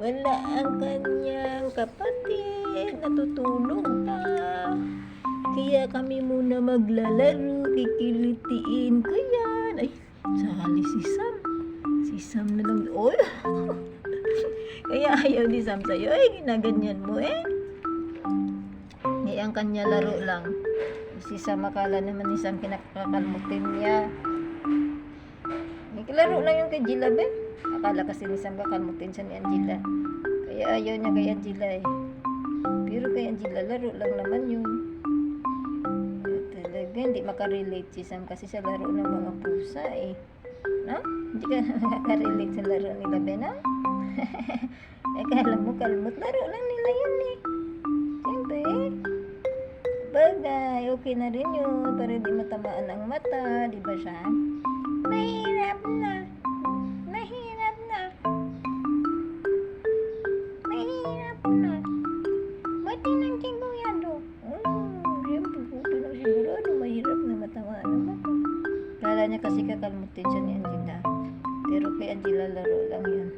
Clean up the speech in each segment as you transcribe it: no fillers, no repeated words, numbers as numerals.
Wala ang kanyang kapatid, natutulog pa. Kaya kami muna maglalaro, kikilitiin ko yan. Ay, sali si Sam. Si Sam na lang. Oy! Kaya ayaw ni Sam sa'yo. Ay, ginaganyan mo eh. Ang kanya laro lang. Si Sam, akala naman ni Sam kinakakalmutin niya. Laro lang yung kay Gila, be. Akala kasi ni Sam kakalmutin siya ni Angela. Kaya ayaw niya kay Angela eh. Pero kay Angela, laro lang naman yun. Talaga, hindi makarelate si Sam kasi sa laro ng mga pusa eh. No? Hindi ka makarelate sa laro nila, be, no? Akala mo, kalmot. Laro lang nila yun eh. Siyempre eh. Bagay, okay na rin yun para di matamaan ang mata, di ba siya? Mahirap na. Mahirap na. Mahirap na. Mati ng sigurado. Siyempre, buti na sigurado. Mahirap na matamaan ang mata. Kala niya kasi kakalmutin siya ni Angela. Pero kay Angela, laro lang yun.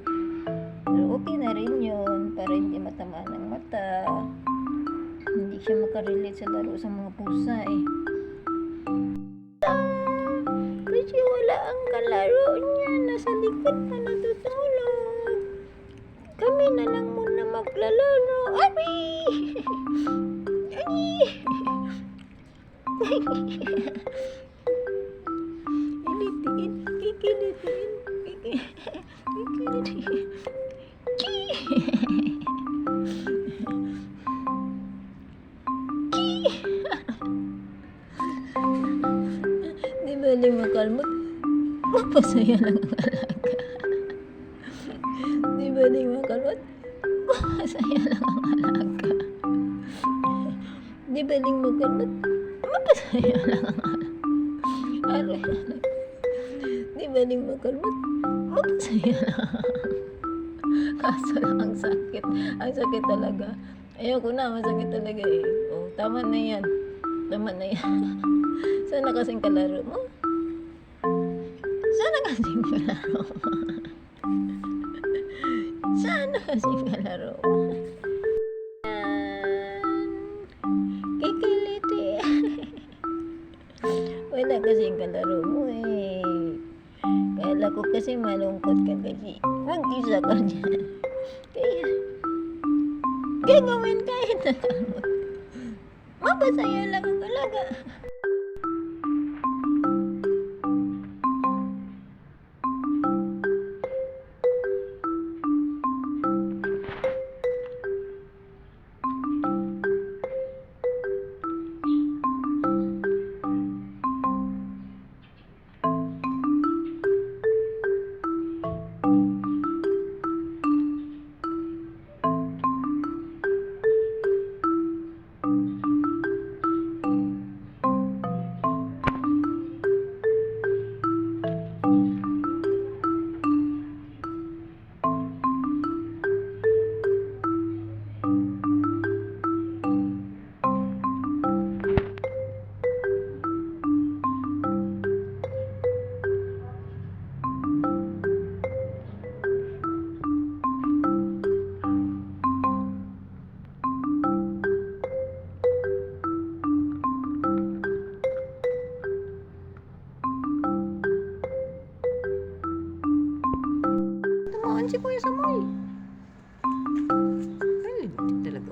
Pero okay na rin yun para hindi matamaan ang mata. Hindi siya makarelate sa laro sa mga pusa eh. Kasi wala ang kalaro niya. Nasa likod pa natutulog. Kami na lang muna maglalaro. Ari! Ari! Kikilitiin. Kikilitiin. Kikilitiin. Di ba ling makalmot? Mapasaya lang ang alaga. Di ba ling makalmot? Mapasaya lang ang alaga. Di ba ling makalmot? Mapasaya lang ang alaga. Di ba ling makalmot? Mapasaya lang. Kaso lang ang sakit. Ang sakit talaga. Ayoko na, masakit talaga eh. Oh, tama na yan. Tama na yan. Sana kasing kalaro mo? Sana kasing kalaro mo? Sana kasing kalaro mo? Kikiliti. Wala kasing kalaro mo eh. Kala ko kasi malungkot ka kasi. Mag-isa ka dyan. Kaya gagawin kahit nakamot. Mapasaya lang ang alaga. Si Kuya Samoy. Ay, talaga.